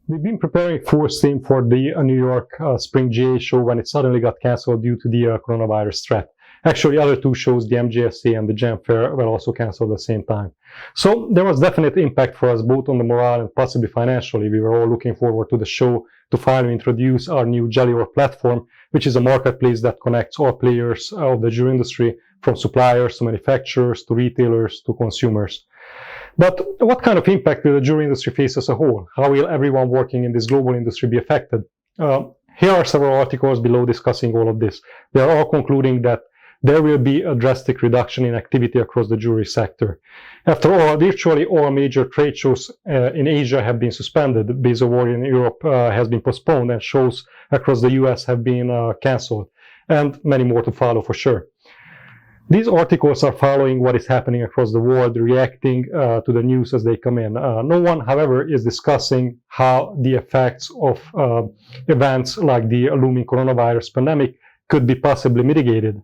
We've been preparing full steam for the New York Spring GA show when it suddenly got cancelled due to the coronavirus threat. Actually, other two shows, the MGSA and the Jam Fair, were also cancelled at the same time. So there was definite impact for us both on the morale and possibly financially. We were all looking forward to the show to finally introduce our new Gelior platform, which is a marketplace that connects all players of the jury industry, from suppliers to manufacturers to retailers to consumers. But what kind of impact will the jury industry face as a whole? How will everyone working in this global industry be affected? Here are several articles below discussing all of this. They are all concluding that there will be a drastic reduction in activity across the jury sector. After all, virtually all major trade shows in Asia have been suspended. BIS Award in Europe has been postponed, and shows across the US have been cancelled, and many more to follow for sure. These articles are following what is happening across the world, reacting to the news as they come in. No one, however, is discussing how the effects of events like the looming coronavirus pandemic could be possibly mitigated.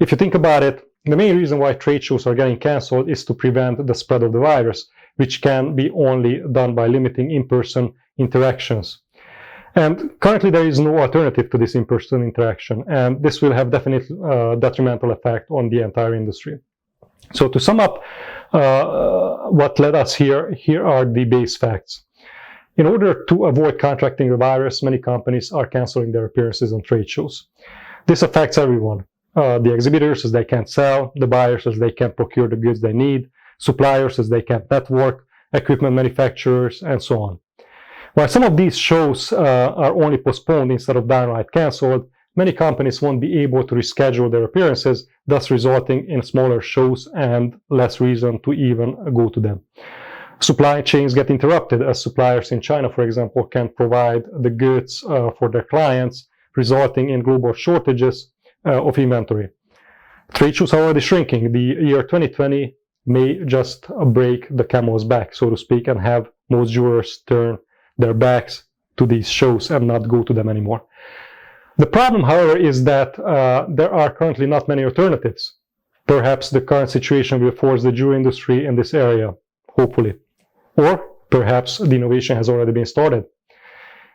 If you think about it, the main reason why trade shows are getting cancelled is to prevent the spread of the virus, which can be only done by limiting in-person interactions. And currently there is no alternative to this in-person interaction, and this will have definite detrimental effect on the entire industry. So to sum up what led us here are the base facts. In order to avoid contracting the virus, many companies are canceling their appearances on trade shows. This affects everyone. The exhibitors, as they can't sell, the buyers, as they can't procure the goods they need, suppliers, as they can't network, equipment manufacturers, and so on. While some of these shows are only postponed instead of downright cancelled, many companies won't be able to reschedule their appearances, thus resulting in smaller shows and less reason to even go to them. Supply chains get interrupted, as suppliers in China, for example, can't provide the goods for their clients, resulting in global shortages of inventory. Trade shows are already shrinking. The year 2020 may just break the camel's back, so to speak, and have most jurors turn their backs to these shows and not go to them anymore. The problem, however, is that there are currently not many alternatives. Perhaps the current situation will force the jury industry in this area, hopefully. Or perhaps the innovation has already been started.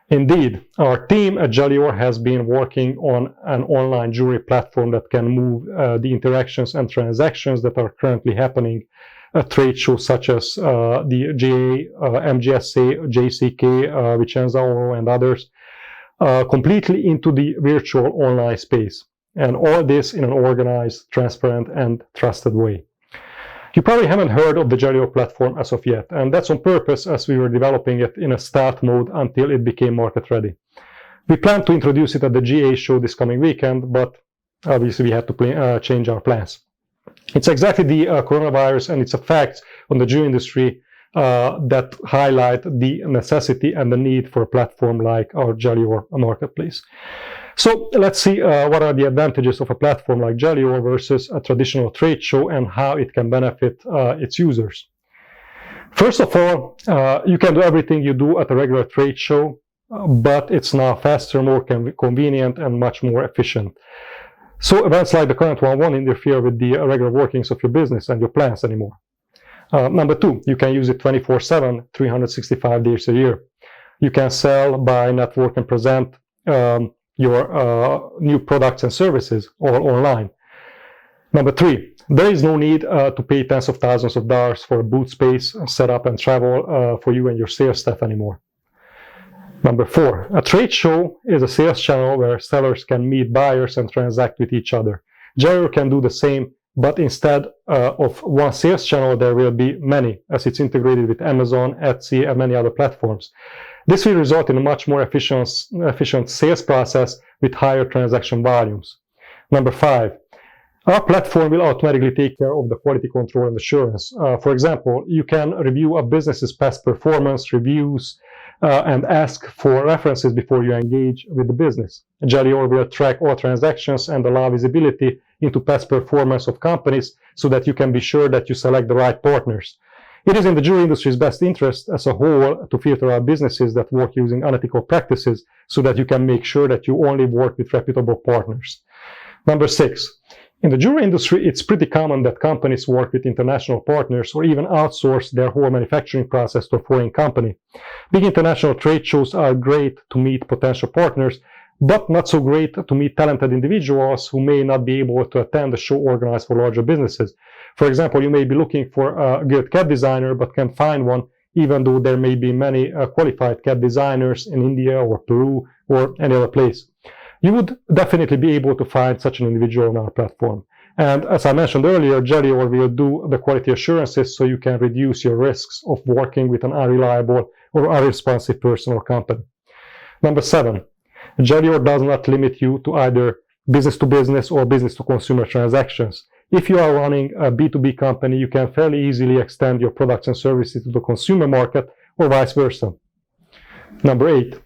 Indeed, our team at Gelior has been working on an online jury platform that can move the interactions and transactions that are currently happening at trade shows such as the GA, MGSA, JCK, Vicenza Oro, and others, completely into the virtual online space. And all this in an organized, transparent, and trusted way. You probably haven't heard of the Gelior platform as of yet, and that's on purpose, as we were developing it in a stealth mode until it became market ready. We plan to introduce it at the GA show this coming weekend, but obviously we had to change our plans. It's exactly the coronavirus and its effects on the jury industry that highlight the necessity and the need for a platform like our Gelior marketplace. So let's see what are the advantages of a platform like Gelior versus a traditional trade show and how it can benefit its users. First of all, you can do everything you do at a regular trade show, but it's now faster, more convenient, and much more efficient. So events like the current one won't interfere with the regular workings of your business and your plans anymore. Number two, you can use it 24/7, 365 days a year. You can sell, buy, network, and present your new products and services all online. Number three, there is no need to pay tens of thousands of dollars for a booth space, setup, and travel for you and your sales staff anymore. Number four, a trade show is a sales channel where sellers can meet buyers and transact with each other. Gelior can do the same, but instead of one sales channel, there will be many, as it's integrated with Amazon, Etsy, and many other platforms. This will result in a much more efficient sales process with higher transaction volumes. Number five, our platform will automatically take care of the quality control and assurance. For example, you can review a business's past performance, reviews, and ask for references before you engage with the business. Gelior will track all transactions and allow visibility into past performance of companies so that you can be sure that you select the right partners. It is in the jury industry's best interest as a whole to filter out businesses that work using unethical practices so that you can make sure that you only work with reputable partners. Number six, In the jewelry industry, it's pretty common that companies work with international partners or even outsource their whole manufacturing process to a foreign company. Big international trade shows are great to meet potential partners, but not so great to meet talented individuals who may not be able to attend a show organized for larger businesses. For example, you may be looking for a good CAD designer, but can't find one, even though there may be many qualified CAD designers in India or Peru or any other place. You would definitely be able to find such an individual on our platform. And as I mentioned earlier, Gelior will do the quality assurances so you can reduce your risks of working with an unreliable or unresponsive person or company. Number 7, Gelior does not limit you to either business-to-business or business-to-consumer transactions. If you are running a B2B company, you can fairly easily extend your products and services to the consumer market or vice versa. Number 8,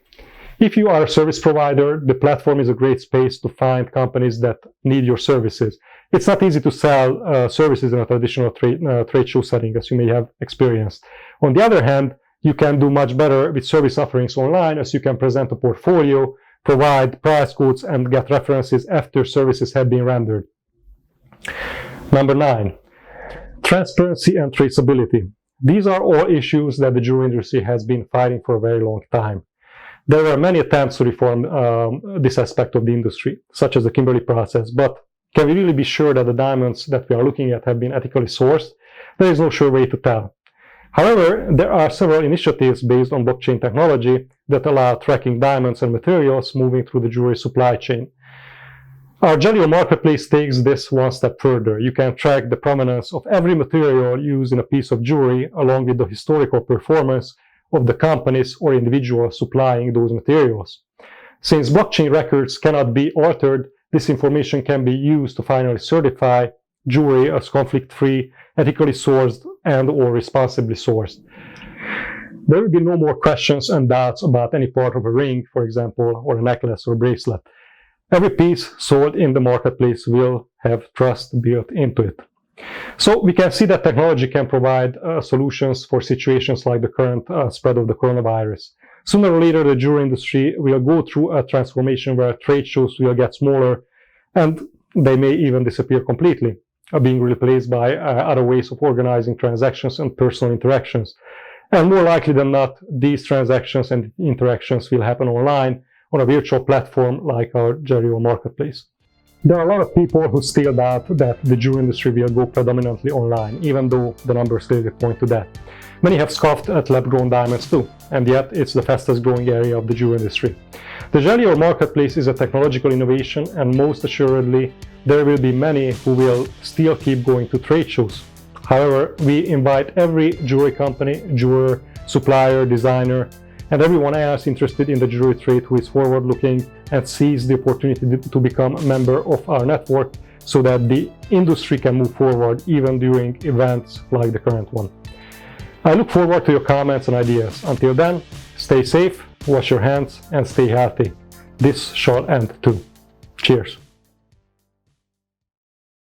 if you are a service provider, the platform is a great space to find companies that need your services. It's not easy to sell services in a traditional trade show setting, as you may have experienced. On the other hand, you can do much better with service offerings online, as you can present a portfolio, provide price quotes, and get references after services have been rendered. Number 9, transparency and traceability. These are all issues that the jewelry industry has been fighting for a very long time. There were many attempts to reform this aspect of the industry, such as the Kimberley process, but can we really be sure that the diamonds that we are looking at have been ethically sourced? There is no sure way to tell. However, there are several initiatives based on blockchain technology that allow tracking diamonds and materials moving through the jewelry supply chain. Our Gelior marketplace takes this one step further. You can track the provenance of every material used in a piece of jewelry along with the historical performance of the companies or individuals supplying those materials. Since blockchain records cannot be altered, this information can be used to finally certify jewelry as conflict-free, ethically sourced, and/or responsibly sourced. There will be no more questions and doubts about any part of a ring, for example, or a necklace or bracelet. Every piece sold in the marketplace will have trust built into it. So we can see that technology can provide solutions for situations like the current spread of the coronavirus. Sooner or later, the jewelry industry will go through a transformation where trade shows will get smaller and they may even disappear completely, being replaced by other ways of organizing transactions and personal interactions. And more likely than not, these transactions and interactions will happen online on a virtual platform like our Gelior marketplace. There are a lot of people who still doubt that the jewelry industry will go predominantly online, even though the numbers clearly point to that. Many have scoffed at lab-grown diamonds too, and yet it's the fastest growing area of the jewelry industry. The Gelior marketplace is a technological innovation, and most assuredly, there will be many who will still keep going to trade shows. However, we invite every jewelry company, jeweler, supplier, designer, and everyone else interested in the jewelry trade who is forward-looking and sees the opportunity to become a member of our network so that the industry can move forward even during events like the current one. I look forward to your comments and ideas. Until then, stay safe, wash your hands, and stay healthy. This shall end too. Cheers.